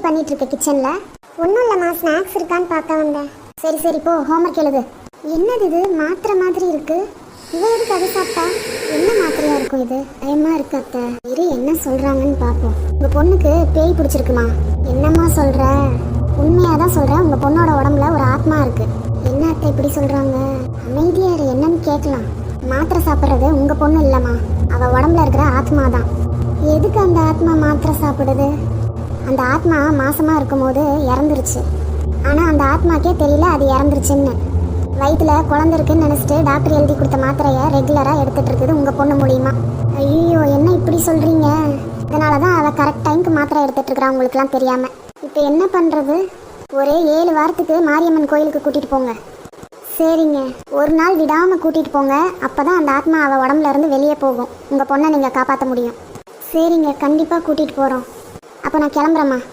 பண்ணிட்டு இருக்க கிச்சன்ல? ஒன்றும் இல்லைம்மா, ஸ்நாக்ஸ் இருக்கான்னு பார்க்க வந்தேன். சரி சரி போ, ஹோம்ஒர்க் எழுது. என்னது இது மாத்திரை மாதிரி இருக்கு? இவ எதுக்கு அது சாப்பிட்டா? என்ன மாத்திரையா இருக்கும் இது? பயமா இருக்கு அத்தை. இரு என்ன சொல்றாங்கன்னு பார்ப்போம். உங்க பொண்ணுக்கு பேய் பிடிச்சிருக்குமா? என்னம்மா சொல்ற? உண்மையாதான் சொல்றேன். உங்க பொண்ணோட உடம்புல ஒரு ஆத்மா இருக்கு. என்ன அத்தை இப்படி சொல்றாங்க? அமைதியா இரு, என்னன்னு கேட்கலாம். மாத்திரை சாப்பிட்றது உங்க பொண்ணு இல்லம்மா, அவ உடம்புல இருக்கிற ஆத்மா தான். எதுக்கு அந்த ஆத்மா மாத்திரை சாப்பிடுது? அந்த ஆத்மா மாசமா இருக்கும்போது இறந்துருச்சு. ஆனா அந்த ஆத்மாக்கே தெரியல அது இறந்துருச்சுன்னு. வயிற்றுல குழந்தை இருக்குன்னு நினைச்சிட்டு டாக்டர் எழுதி கொடுத்த மாத்திரையை ரெகுலரா எடுத்துட்டு இருக்குது உங்க பொண்ணு மூலியமா. ஐயோ என்ன இப்படி சொல்றீங்க? இதனாலதான் அவ கரெக்ட் டைமுக்கு மாத்திரை எடுத்துட்டு இருக்கிறா உங்களுக்குலாம் தெரியாம. இப்போ என்ன பண்றது? ஒரு 7 வாரத்துக்கு மாரியம்மன் கோயிலுக்கு கூட்டிட்டு போங்க. சரிங்க, ஒரு நாள் விடாம கூட்டிட்டு போங்க. அப்பதான் அந்த ஆத்மா அவ உடம்புல இருந்து வெளியே போகும். உங்க பொண்ணை நீங்க காப்பாற்ற முடியும். சரிங்க, கண்டிப்பா கூட்டிட்டு போறோம். அப்போ நான் கிளம்புறேம்மா.